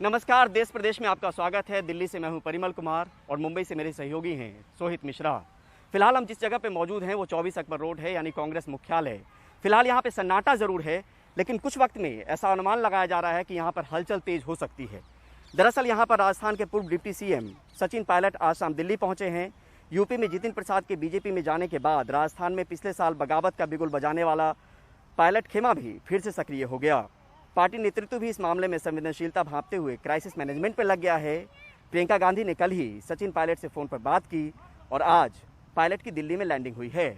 नमस्कार, देश प्रदेश में आपका स्वागत है। दिल्ली से मैं हूं परिमल कुमार और मुंबई से मेरे सहयोगी हैं सोहित मिश्रा। फिलहाल हम जिस जगह पे मौजूद हैं वो 24 अकबर रोड है, यानी कांग्रेस मुख्यालय। फिलहाल यहाँ पे सन्नाटा ज़रूर है, लेकिन कुछ वक्त में ऐसा अनुमान लगाया जा रहा है कि यहाँ पर हलचल तेज हो सकती है। दरअसल यहाँ पर राजस्थान के पूर्व डिप्टी सीएम सचिन पायलट आज शाम दिल्ली पहुँचे हैं। यूपी में जितिन प्रसाद के बीजेपी में जाने के बाद राजस्थान में पिछले साल बगावत का बिगुल बजाने वाला पायलट खेमा भी फिर से सक्रिय हो गया। पार्टी नेतृत्व भी इस मामले में संवेदनशीलता भांपते हुए क्राइसिस मैनेजमेंट पर लग गया है। प्रियंका गांधी ने कल ही सचिन पायलट से फ़ोन पर बात की और आज पायलट की दिल्ली में लैंडिंग हुई है।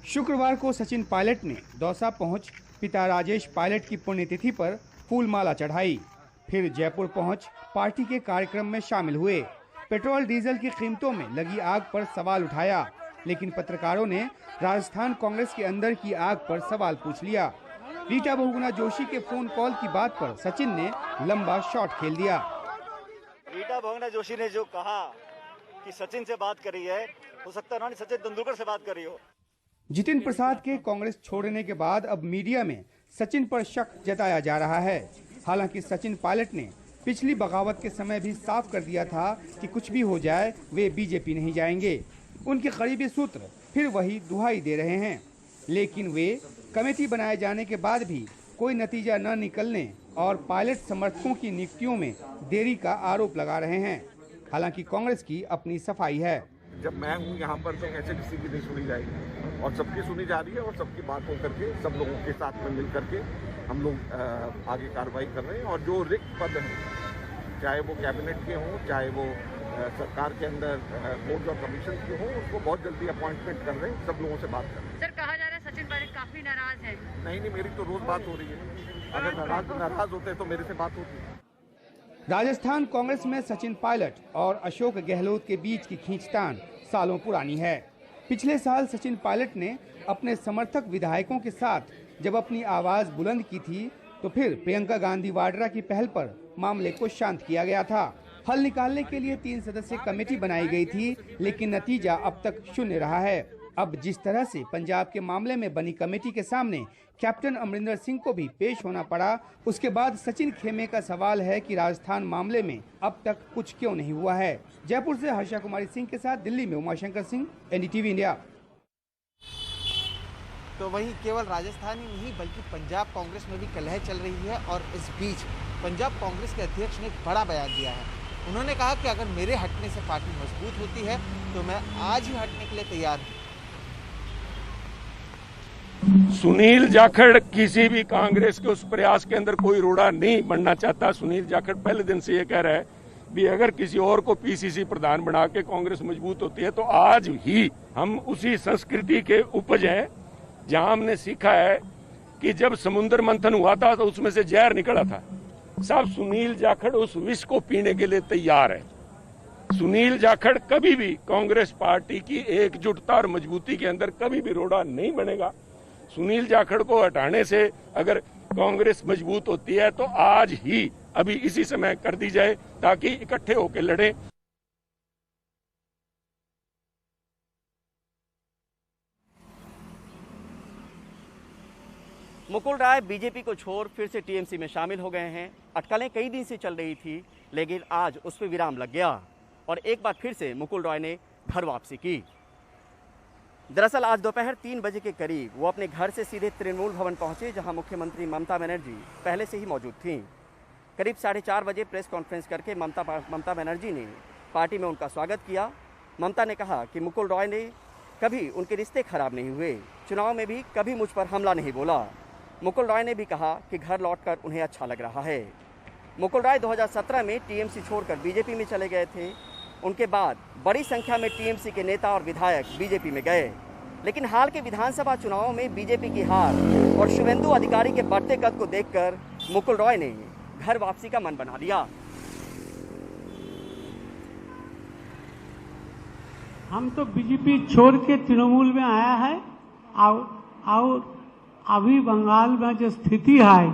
शुक्रवार को सचिन पायलट ने दौसा पहुंच पिता राजेश पायलट की पुण्यतिथि पर फूलमाला चढ़ाई। फिर जयपुर पहुंच पार्टी के कार्यक्रम में शामिल हुए। पेट्रोल डीजल की कीमतों में लगी आग पर सवाल उठाया, लेकिन पत्रकारों ने राजस्थान कांग्रेस के अंदर की आग पर सवाल पूछ लिया। रीटा बहुगुणा जोशी के फोन कॉल की बात पर सचिन ने लंबा शॉट खेल दिया। रीटा बहुगुणा जोशी ने जो कहा कि सचिन से बात करी है, हो सकता है उन्होंने सचिन तेंदुलकर से बात करी हो। जितिन प्रसाद के कांग्रेस छोड़ने के बाद अब मीडिया में सचिन पर शक जताया जा रहा है। हालांकि सचिन पायलट ने पिछली बगावत के समय भी साफ कर दिया था कि कुछ भी हो जाए वे बीजेपी नहीं जाएंगे। उनके करीबी सूत्र फिर वही दुहाई दे रहे हैं, लेकिन वे कमेटी बनाए जाने के बाद भी कोई नतीजा न निकलने और पायलट समर्थकों की नियुक्तियों में देरी का आरोप लगा रहे हैं। हालांकि कांग्रेस की अपनी सफाई है। जब मैं हूँ यहाँ पर तो कैसे किसी की नहीं सुनी जाएगी, और सबकी सुनी जा रही है और सबकी बात हो करके सब लोगों के साथ में मिल करके हम लोग आगे कार्रवाई कर रहे हैं। और जो रिक्त पद हैं, चाहे वो कैबिनेट के हों, चाहे वो सरकार के अंदर बोर्ड और कमीशन के हों, उसको बहुत जल्दी अपॉइंटमेंट कर रहे हैं, सब लोगों से बात कर रहे हैं। सर, कहा जा रहा है सचिन पायलट काफी नाराज है। नहीं, मेरी तो रोज बात हो रही है। अगर नाराज होते तो मेरे से बात होती है। राजस्थान कांग्रेस में सचिन पायलट और अशोक गहलोत के बीच की खींचतान सालों पुरानी है। पिछले साल सचिन पायलट ने अपने समर्थक विधायकों के साथ जब अपनी आवाज बुलंद की थी, तो फिर प्रियंका गांधी वाड्रा की पहल पर मामले को शांत किया गया था। हल निकालने के लिए 3 सदस्यीय कमेटी बनाई गई थी, लेकिन नतीजा अब तक शून्य रहा है। अब जिस तरह से पंजाब के मामले में बनी कमेटी के सामने कैप्टन अमरिंदर सिंह को भी पेश होना पड़ा, उसके बाद सचिन खेमे का सवाल है कि राजस्थान मामले में अब तक कुछ क्यों नहीं हुआ है। जयपुर से हर्षा कुमारी सिंह के साथ दिल्ली में उमाशंकर सिंह, एनडीटीवी इंडिया। तो वहीं केवल राजस्थान ही नहीं बल्कि पंजाब कांग्रेस में भी कलह चल रही है, और इस बीच पंजाब कांग्रेस के अध्यक्ष ने एक बड़ा बयान दिया है। उन्होंने कहा कि अगर मेरे हटने से पार्टी मजबूत होती है तो मैं आज ही हटने के लिए तैयार हूँ। सुनील जाखड़ किसी भी कांग्रेस के उस प्रयास के अंदर कोई रोड़ा नहीं बनना चाहता। सुनील जाखड़ पहले दिन से ये कह रहा है भी अगर किसी और को पीसीसी प्रधान बना के कांग्रेस मजबूत होती है तो आज ही हम उसी संस्कृति के उपज हैं जहां हमने सीखा है कि जब समुद्र मंथन हुआ था तो उसमें से जहर निकला था। साहब, सुनील जाखड़ उस विष को पीने के लिए तैयार है। सुनील जाखड़ कभी भी कांग्रेस पार्टी की एकजुटता और मजबूती के अंदर कभी भी रोड़ा नहीं बनेगा। सुनील जाखड़ को हटाने से अगर कांग्रेस मजबूत होती है तो आज ही अभी इसी समय कर दी जाए ताकि इकट्ठे होकर लड़ें। मुकुल राय बीजेपी को छोड़ फिर से टीएमसी में शामिल हो गए हैं। अटकलें कई दिन से चल रही थी, लेकिन आज उस पर विराम लग गया और एक बार फिर से मुकुल राय ने घर वापसी की। दरअसल आज दोपहर 3 बजे के करीब वो अपने घर से सीधे तृणमूल भवन पहुंचे, जहां मुख्यमंत्री ममता बनर्जी पहले से ही मौजूद थीं। करीब 4:30 बजे प्रेस कॉन्फ्रेंस करके ममता बनर्जी ने पार्टी में उनका स्वागत किया। ममता ने कहा कि मुकुल रॉय ने कभी उनके रिश्ते खराब नहीं हुए, चुनाव में भी कभी मुझ पर हमला नहीं बोला। मुकुल रॉय ने भी कहा कि घर लौटकर उन्हें अच्छा लग रहा है। मुकुल रॉय 2017 में टीएमसी छोड़कर बीजेपी में चले गए थे। उनके बाद बड़ी संख्या में टीएमसी के नेता और विधायक बीजेपी में गए, लेकिन हाल के विधानसभा चुनावों में बीजेपी की हार और शुभेंदु अधिकारी के बढ़ते कद को देखकर मुकुल रॉय ने घर वापसी का मन बना लिया। हम तो बीजेपी छोड़ के तृणमूल में आया है, और अभी बंगाल में जो स्थिति है,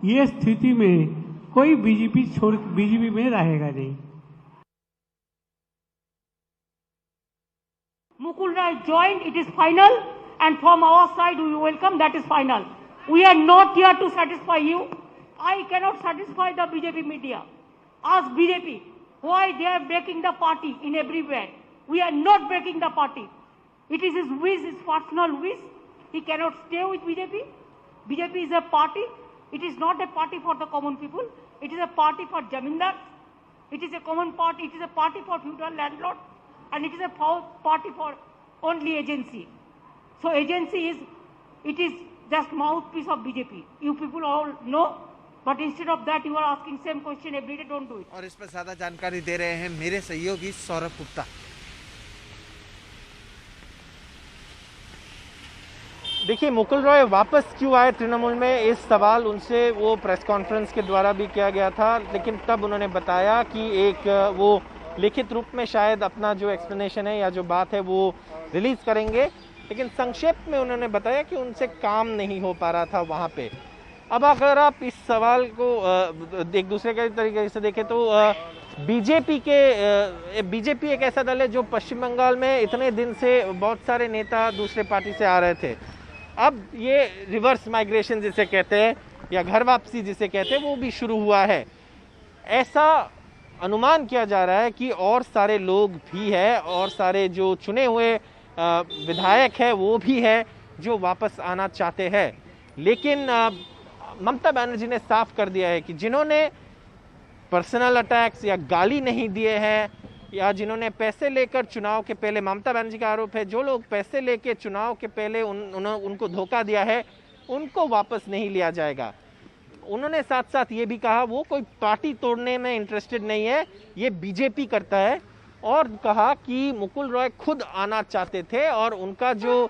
ये स्थिति में कोई बीजेपी में रहेगा नहीं। Mukul Roy joined, it is final, and from our side we welcome, that is final. We are not here to satisfy you. I cannot satisfy the BJP media. Ask BJP why they are breaking the party in everywhere. We are not breaking the party. It is his wish, his personal wish. He cannot stay with BJP. BJP is a party. It is not a party for the common people. It is a party for jamindars. It is a common party. It is a party for feudal landlords. And it is a party for only agency. So agency is, it is just mouthpiece of BJP. You people all know, but instead of that you are asking same question every day, don't do it. और इस पर ज्यादा जानकारी दे रहे हैं मेरे सहयोगी सौरभ गुप्ता। देखिए, मुकुल रॉय वापस क्यों आए तृणमूल में, इस सवाल उनसे वो प्रेस कॉन्फ्रेंस के द्वारा भी किया गया था, लेकिन तब उन्होंने बताया कि एक वो लिखित रूप में शायद अपना जो एक्सप्लेनेशन है या जो बात है वो रिलीज करेंगे, लेकिन संक्षेप में उन्होंने बताया कि उनसे काम नहीं हो पा रहा था वहाँ पे। अब अगर आप इस सवाल को एक दूसरे के तरीके से देखें तो बीजेपी एक ऐसा दल है जो पश्चिम बंगाल में इतने दिन से बहुत सारे नेता दूसरे पार्टी से आ रहे थे। अब ये रिवर्स माइग्रेशन जिसे कहते हैं या घर वापसी जिसे कहते हैं वो भी शुरू हुआ है। ऐसा अनुमान किया जा रहा है कि और सारे लोग भी है और सारे जो चुने हुए विधायक है वो भी है जो वापस आना चाहते हैं, लेकिन ममता बनर्जी ने साफ कर दिया है कि जिन्होंने पर्सनल अटैक्स या गाली नहीं दिए हैं या जिन्होंने पैसे लेकर चुनाव के पहले, ममता बनर्जी का आरोप है, जो लोग पैसे लेकर चुनाव के पहले उनको धोखा दिया है उनको वापस नहीं लिया जाएगा। उन्होंने साथ साथ ये भी कहा वो कोई पार्टी तोड़ने में इंटरेस्टेड नहीं है, ये बीजेपी करता है, और कहा कि मुकुल रॉय खुद आना चाहते थे और उनका जो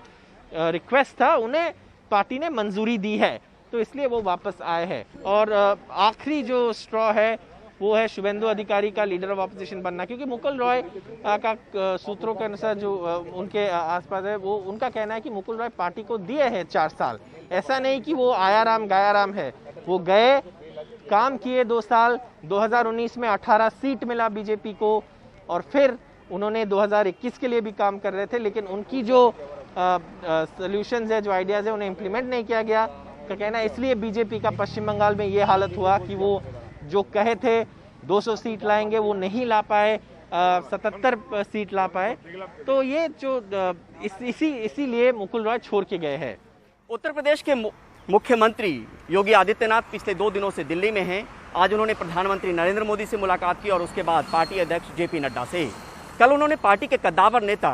रिक्वेस्ट था उन्हें पार्टी ने मंजूरी दी है, तो इसलिए वो वापस आए हैं। और आखिरी जो स्ट्रॉ है वो है शुभेंदु अधिकारी का लीडर ऑफ ऑपोजिशन बनना, क्योंकि मुकुल रॉय का सूत्रों के अनुसार जो उनके आसपास है वो उनका कहना है कि मुकुल रॉय पार्टी को दिए हैं 4 साल, ऐसा नहीं कि वो आया राम गया राम है, वो गए, काम किए 2 साल, 2019 में 18 सीट मिला बीजेपी को और फिर उन्होंने 2021 के लिए भी काम कर रहे थे, लेकिन उनकी जो सॉल्यूशंस है, जो आइडियाज है, उन्हें इम्प्लीमेंट नहीं किया गया। का कहना है इसलिए बीजेपी का पश्चिम बंगाल में ये हालत हुआ कि वो जो कहे थे 200 सीट लाएंगे वो नहीं ला पाए, 77 सीट ला पाए, तो ये जो इसीलिए मुकुल रॉय छोड़ के गए हैं। उत्तर प्रदेश के मुख्यमंत्री योगी आदित्यनाथ पिछले 2 दिनों से दिल्ली में हैं। आज उन्होंने प्रधानमंत्री नरेंद्र मोदी से मुलाकात की और उसके बाद पार्टी अध्यक्ष जेपी नड्डा से। कल उन्होंने पार्टी के कद्दावर नेता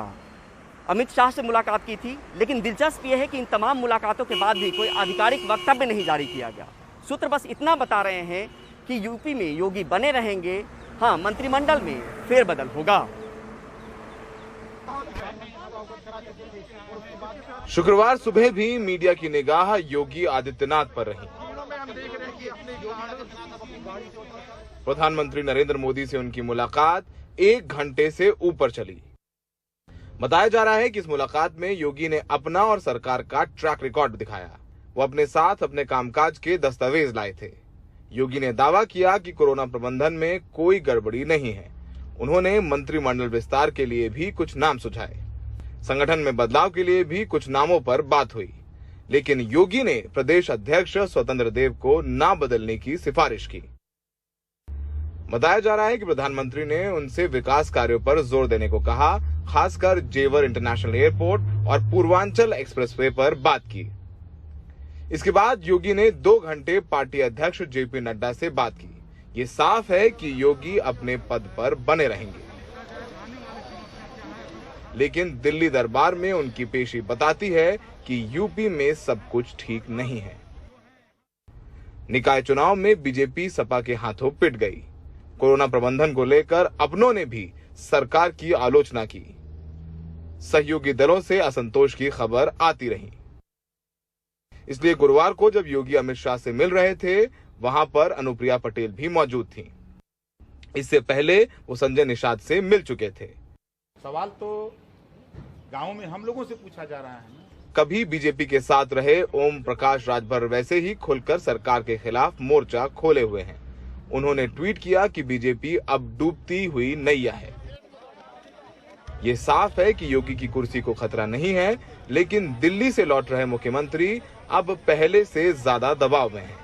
अमित शाह से मुलाकात की थी, लेकिन दिलचस्प यह है कि इन तमाम मुलाकातों के बाद भी कोई आधिकारिक वक्तव्य नहीं जारी किया गया। सूत्र बस इतना बता रहे हैं कि यूपी में योगी बने रहेंगे, हाँ, मंत्रिमंडल में फेरबदल होगा। शुक्रवार सुबह भी मीडिया की निगाह योगी आदित्यनाथ पर रही। प्रधानमंत्री नरेंद्र मोदी से उनकी मुलाकात 1 घंटे से ऊपर चली। बताया जा रहा है कि इस मुलाकात में योगी ने अपना और सरकार का ट्रैक रिकॉर्ड दिखाया। वो अपने साथ अपने कामकाज के दस्तावेज लाए थे। योगी ने दावा किया कि कोरोना प्रबंधन में कोई गड़बड़ी नहीं है। उन्होंने मंत्रिमंडल विस्तार के लिए भी कुछ नाम सुझाए। संगठन में बदलाव के लिए भी कुछ नामों पर बात हुई, लेकिन योगी ने प्रदेश अध्यक्ष स्वतंत्र देव को ना बदलने की सिफारिश की। बताया जा रहा है कि प्रधानमंत्री ने उनसे विकास कार्यों पर जोर देने को कहा, खासकर जेवर इंटरनेशनल एयरपोर्ट और पूर्वांचल एक्सप्रेसवे पर बात की। इसके बाद योगी ने 2 घंटे पार्टी अध्यक्ष जेपी नड्डा से बात की। ये साफ है कि योगी अपने पद पर बने रहेंगे, लेकिन दिल्ली दरबार में उनकी पेशी बताती है कि यूपी में सब कुछ ठीक नहीं है। निकाय चुनाव में बीजेपी सपा के हाथों पिट गई। कोरोना प्रबंधन को लेकर अपनों ने भी सरकार की आलोचना की। सहयोगी दलों से असंतोष की खबर आती रही। इसलिए गुरुवार को जब योगी अमित शाह से मिल रहे थे, वहां पर अनुप्रिया पटेल भी मौजूद थीं। इससे पहले वो संजय निषाद से मिल चुके थे। सवाल तो गांव में हम लोगों से पूछा जा रहा है। कभी बीजेपी के साथ रहे ओम प्रकाश राजभर वैसे ही खुलकर सरकार के खिलाफ मोर्चा खोले हुए हैं। उन्होंने ट्वीट किया कि बीजेपी अब डूबती हुई नैया है। ये साफ है कि योगी की कुर्सी को खतरा नहीं है, लेकिन दिल्ली से लौट रहे मुख्यमंत्री अब पहले से ज्यादा दबाव में हैं।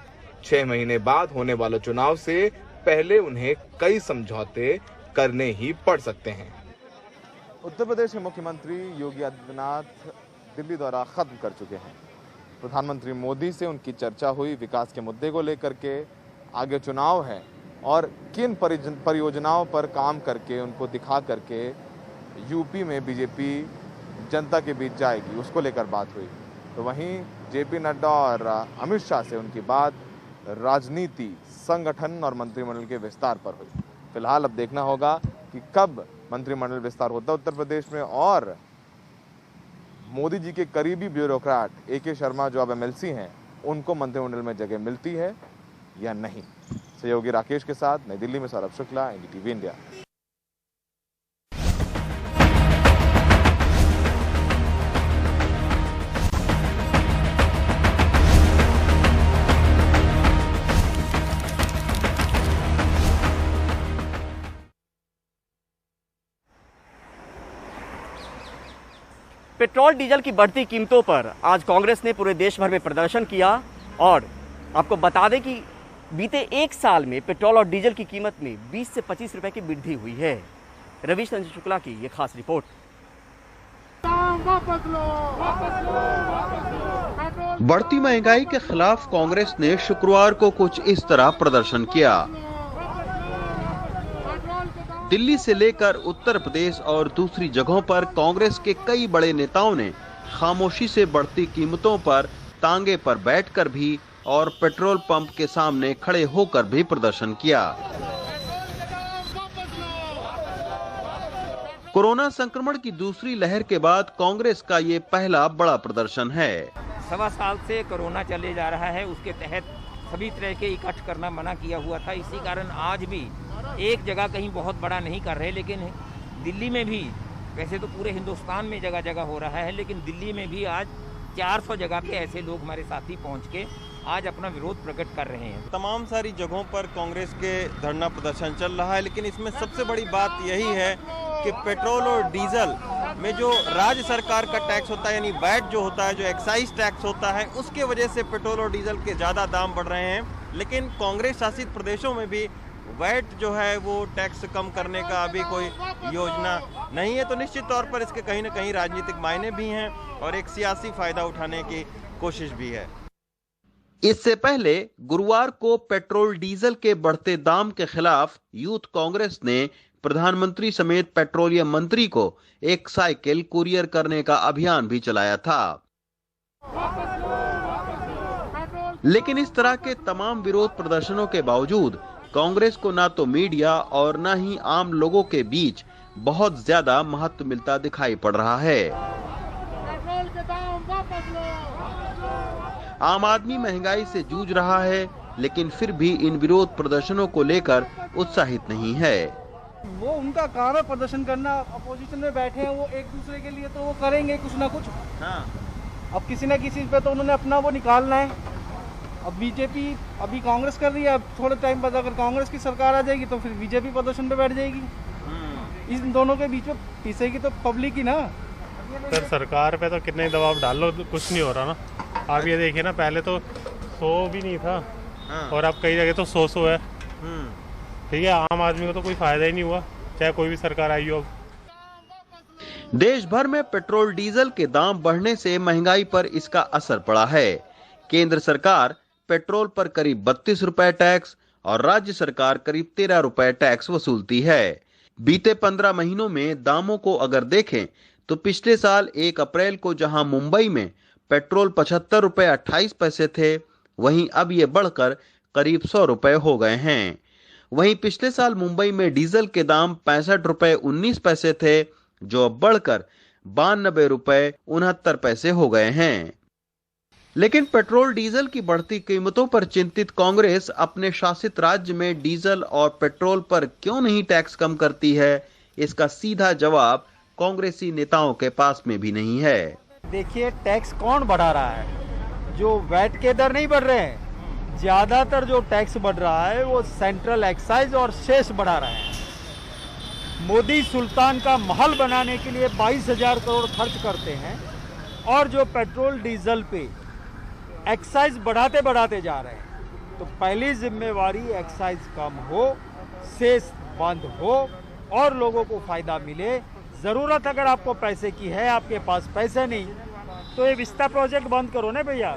6 महीने बाद होने वाले चुनाव से पहले उन्हें कई समझौते करने ही पड़ सकते हैं। उत्तर प्रदेश के मुख्यमंत्री योगी आदित्यनाथ दिल्ली दौरा खत्म कर चुके हैं। प्रधानमंत्री मोदी से उनकी चर्चा हुई विकास के मुद्दे को लेकर के, आगे चुनाव है और किन परियोजनाओं पर काम करके उनको दिखा करके यूपी में बीजेपी जनता के बीच जाएगी, उसको लेकर बात हुई। तो वहीं जेपी नड्डा और अमित शाह से उनकी बात राजनीति, संगठन और मंत्रिमंडल के विस्तार पर हुई। फिलहाल अब देखना होगा कि कब मंत्रिमंडल विस्तार होता है उत्तर प्रदेश में और मोदी जी के करीबी ब्यूरोक्रेट AK शर्मा जो अब MLC हैं, उनको मंत्रिमंडल में जगह मिलती है या नहीं। सहयोगी राकेश के साथ नई दिल्ली में Saurabh Shukla, NDTV India. Petrol diesel की बढ़ती कीमतों पर आज कांग्रेस ने पूरे देश भर में प्रदर्शन किया और आपको बता दें कि बीते 1 साल में पेट्रोल और डीजल की कीमत में 20 से 25 रुपए की वृद्धि हुई है। रविश रंजन शुक्ला की ये खास रिपोर्ट। बढ़ती महंगाई के खिलाफ कांग्रेस ने शुक्रवार को कुछ इस तरह प्रदर्शन किया। दिल्ली से लेकर उत्तर प्रदेश और दूसरी जगहों पर कांग्रेस के कई बड़े नेताओं ने खामोशी से बढ़ती कीमतों पर तांगे पर बैठकर भी और पेट्रोल पंप के सामने खड़े होकर भी प्रदर्शन किया। कोरोना संक्रमण की दूसरी लहर के बाद कांग्रेस का ये पहला बड़ा प्रदर्शन है। 1.25 साल से कोरोना चले जा रहा है, उसके तहत सभी तरह के इकट्ठ करना मना किया हुआ था। इसी कारण आज भी एक जगह कहीं बहुत बड़ा नहीं कर रहे, लेकिन दिल्ली में भी, वैसे तो पूरे हिंदुस्तान में जगह जगह हो रहा है, लेकिन दिल्ली में भी आज 400 जगह पे ऐसे लोग हमारे साथी पहुंच के आज अपना विरोध प्रकट कर रहे हैं। तमाम सारी जगहों पर कांग्रेस के धरना प्रदर्शन चल रहा है, लेकिन इसमें सबसे बड़ी बात यही है कि पेट्रोल और डीजल में जो राज्य सरकार का टैक्स होता है, यानी वैट जो होता है, जो एक्साइज टैक्स होता है, उसके वजह से पेट्रोल और डीजल के ज़्यादा दाम बढ़ रहे हैं। लेकिन कांग्रेस शासित प्रदेशों में भी वैट जो है वो टैक्स कम करने का अभी कोई योजना नहीं है, तो निश्चित तौर पर इसके कहीं न कहीं राजनीतिक मायने भी हैं और एक सियासी फायदा उठाने की कोशिश भी है। इससे पहले गुरुवार को पेट्रोल डीजल के बढ़ते दाम के खिलाफ यूथ कांग्रेस ने प्रधानमंत्री समेत पेट्रोलियम मंत्री को एक साइकिल कुरियर करने का अभियान भी चलाया था। लेकिन इस तरह के तमाम विरोध प्रदर्शनों के बावजूद कांग्रेस को ना तो मीडिया और ना ही आम लोगों के बीच बहुत ज्यादा महत्व मिलता दिखाई पड़ रहा है। आम आदमी महंगाई से जूझ रहा है, लेकिन फिर भी इन विरोध प्रदर्शनों को लेकर उत्साहित नहीं है। वो उनका काम है प्रदर्शन करना, अपोजिशन में बैठे हैं वो एक दूसरे के लिए, तो वो करेंगे कुछ ना कुछ। हाँ। अब किसी ना किसी पे तो उन्होंने अपना वो निकालना है। अब बीजेपी अभी कांग्रेस कर रही है, अब थोड़े टाइम बाद अगर कांग्रेस की सरकार आ जाएगी तो फिर बीजेपी प्रदर्शन पे बैठ जाएगी। इन दोनों के बीच में पीसेगी तो पब्लिक ही ना। सर सरकार पे तो कितने दबाव डाल लो, कुछ नहीं हो रहा ना। आप ये देखिए ना, पहले तो 100 भी नहीं था। हाँ। और अब कई जगह तो 100 है। ठीक है, आम आदमी को तो कोई फायदा ही नहीं हुआ, चाहे कोई भी सरकार आई हो। देश भर में पेट्रोल डीजल के दाम बढ़ने से महंगाई पर इसका असर पड़ा है। केंद्र सरकार पेट्रोल पर करीब 32 रुपए टैक्स और राज्य सरकार करीब 13 रुपए टैक्स वसूलती है। बीते 15 महीनों में दामों को अगर देखें तो पिछले साल 1 अप्रैल को जहां मुंबई में पेट्रोल 75 रुपए 28 पैसे थे, वहीं अब ये बढ़कर करीब 100 रुपए हो गए हैं। वहीं पिछले साल मुंबई में डीजल के दाम 65 रुपए 19 पैसे थे, जो अब बढ़कर 92 रुपए 69 पैसे हो गए हैं। लेकिन पेट्रोल डीजल की बढ़ती कीमतों पर चिंतित कांग्रेस अपने शासित राज्य में डीजल और पेट्रोल पर क्यों नहीं टैक्स कम करती है, इसका सीधा जवाब कांग्रेसी नेताओं के पास में भी नहीं है। देखिए, टैक्स कौन बढ़ा रहा है? जो वैट के दर नहीं बढ़ रहे हैं, ज्यादातर जो टैक्स बढ़ रहा है वो सेंट्रल एक्साइज और शेष बढ़ा रहा है। मोदी सुल्तान का महल बनाने के लिए 22,000 करोड़ खर्च करते हैं और जो पेट्रोल डीजल पे एक्साइज बढ़ाते बढ़ाते जा रहे हैं, तो पहली जिम्मेवारी एक्साइज कम हो, सेस बंद हो और लोगों को फायदा मिले। जरूरत अगर आपको पैसे की है, आपके पास पैसे नहीं, तो ये विस्ता प्रोजेक्ट बंद करो ना भैया।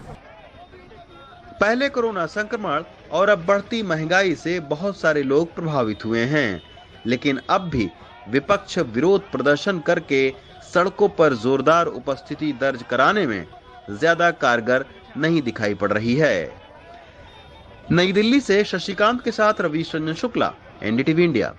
पहले कोरोना संक्रमण और अब बढ़ती महंगाई से बहुत सारे लोग प्रभावित हुए हैं, लेकिन अब भी विपक्ष विरोध प्रदर्शन करके सड़कों पर जोरदार उपस्थिति दर्ज कराने में ज्यादा कारगर नहीं दिखाई पड़ रही है। नई दिल्ली से शशिकांत के साथ रविश रंजन शुक्ला, एनडीटीवी इंडिया।